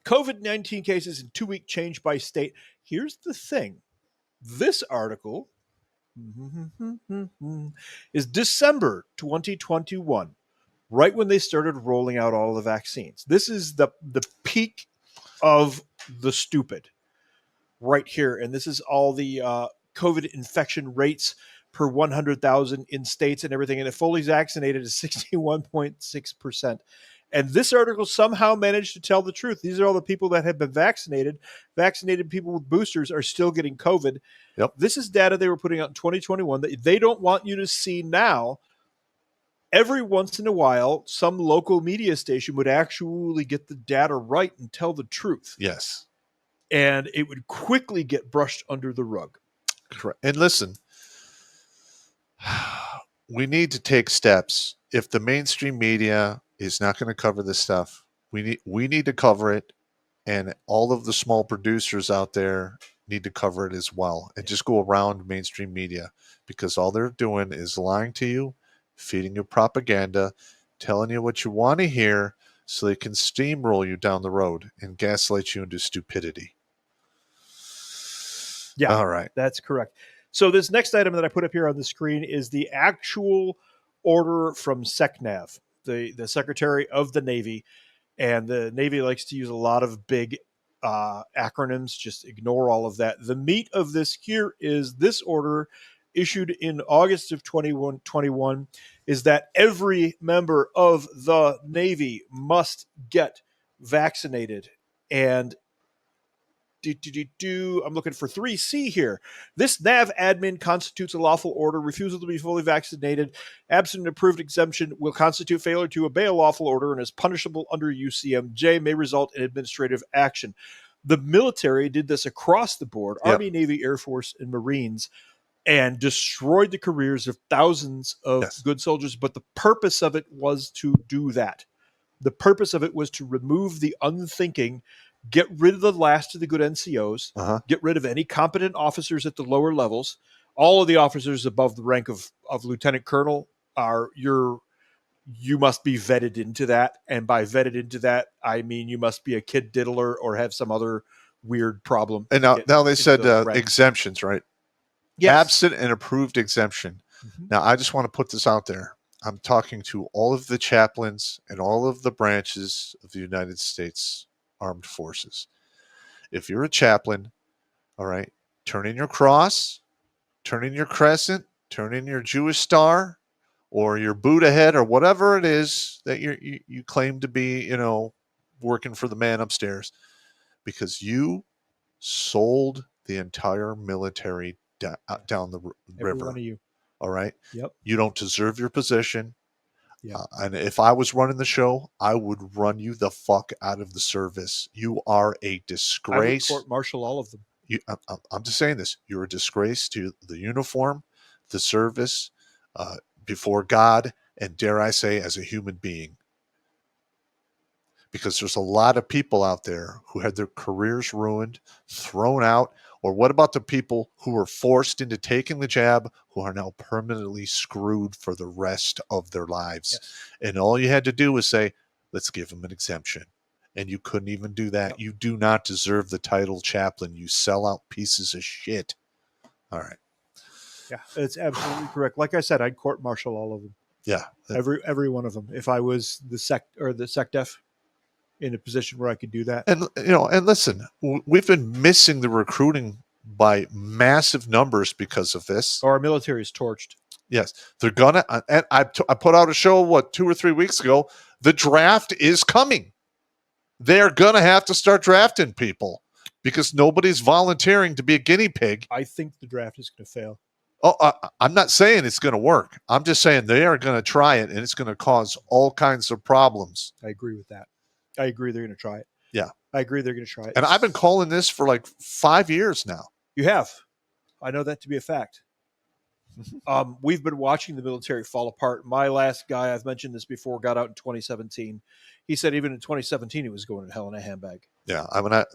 COVID-19 cases in 2-week change by state. Here's the thing. This article is December 2021, right when they started rolling out all the vaccines. This is the peak of the stupid right here. And this is all the COVID infection rates per 100,000 in states and everything. And if fully vaccinated is 61.6%. And this article somehow managed to tell the truth. These are all the people that have been vaccinated. Vaccinated people with boosters are still getting COVID. Yep. This is data they were putting out in 2021 that they don't want you to see now. Every once in a while, some local media station would actually get the data right and tell the truth. Yes. And it would quickly get brushed under the rug. Correct. And listen, we need to take steps. If the mainstream media is not going to cover this stuff, we need to cover it, and all of the small producers out there need to cover it as well, and just go around mainstream media, because all they're doing is lying to you, feeding you propaganda, telling you what you want to hear so they can steamroll you down the road and gaslight you into stupidity. Yeah, all right. That's correct. So this next item that I put up here on the screen is the actual order from SecNav, the Secretary of the Navy. And the Navy likes to use a lot of big acronyms. Just ignore all of that. The meat of this here is this order issued in August of 2021 is that every member of the Navy must get vaccinated. And I'm looking for 3C here. This NAV admin constitutes a lawful order. Refusal to be fully vaccinated, absent an approved exemption, will constitute failure to obey a lawful order and is punishable under UCMJ, may result in administrative action. The military did this across the board, Yep. Army, Navy, Air Force, and Marines, and destroyed the careers of thousands of good soldiers. But the purpose of it was to do that. The purpose of it was to remove the unthinking, get rid of the last of the good NCOs, get rid of any competent officers at the lower levels. All of the officers above the rank of lieutenant colonel are you must be vetted into that. And by vetted into that, I mean you must be a kid diddler or have some other weird problem. And now they said exemptions, right? Yes. Absent an approved exemption. Mm-hmm. Now, I just want to put this out there. I'm talking to all of the chaplains and all of the branches of the United States Armed Forces. If you're a chaplain, all right, turn in your cross, turn in your crescent, turn in your Jewish star or your Buddha head or whatever it is that you claim to be, working for the man upstairs, because you sold the entire military down the river. Every one of you. All right. Yep. You don't deserve your position. Yeah. And if I was running the show, I would run you the fuck out of the service. You are a disgrace. I would court-martial all of them. I'm just saying this. You're a disgrace to the uniform, the service, before God, and dare I say, as a human being. Because there's a lot of people out there who had their careers ruined, thrown out. Or what about the people who were forced into taking the jab, who are now permanently screwed for the rest of their lives? Yes. And all you had to do was say, let's give them an exemption. And you couldn't even do that. Yep. You do not deserve the title chaplain. You sell out pieces of shit. All right. Yeah, it's absolutely correct. Like I said, I'd court-martial all of them. Yeah. Every one of them. If I was the SecDef in a position where I could do that. And, and listen, we've been missing the recruiting by massive numbers because of this. Our military is torched. Yes. They're going to, and I put out a show, 2 or 3 weeks ago, the draft is coming. They're going to have to start drafting people because nobody's volunteering to be a guinea pig. I think the draft is going to fail. Oh, I'm not saying it's going to work. I'm just saying they are going to try it, and it's going to cause all kinds of problems. I agree with that. I agree they're going to try it. Yeah. I agree they're going to try it. And I've been calling this for like 5 years now. You have. I know that to be a fact. We've been watching the military fall apart. My last guy, I've mentioned this before, got out in 2017. He said even in 2017 he was going to hell in a handbag. Yeah.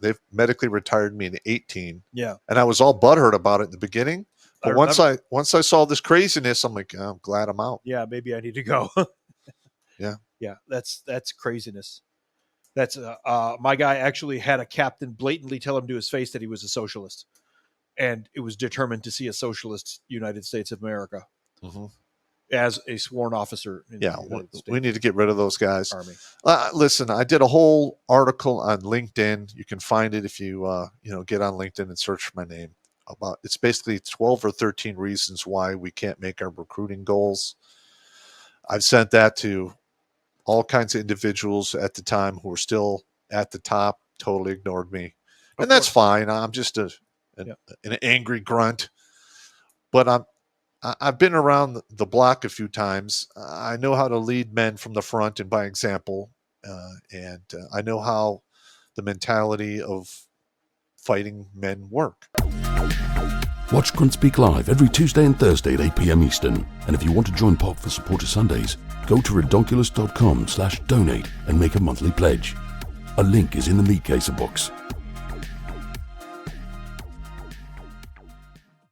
They've medically retired me in 18. Yeah. And I was all butthurt about it in the beginning. But once I saw this craziness, I'm like, I'm glad I'm out. Yeah, maybe I need to go. Yeah. Yeah, that's craziness. That's my guy actually had a captain blatantly tell him to his face that he was a socialist, and it was determined to see a socialist United States of America as a sworn officer. In the United States we need to get rid of those guys. Army. Listen, I did a whole article on LinkedIn. You can find it if you get on LinkedIn and search for my name. It's basically 12 or 13 reasons why we can't make our recruiting goals. I've sent that to all kinds of individuals at the time who were still at the top, totally ignored me. And that's fine. I'm just an angry grunt. But I've been around the block a few times. I know how to lead men from the front and by example. And I know how the mentality of fighting men work. Watch Grunt Speak live every Tuesday and Thursday at 8 p.m. Eastern. And if you want to join Pop for Supporter Sundays, go to redonkulous.com/donate and make a monthly pledge. A link is in the meat caser box.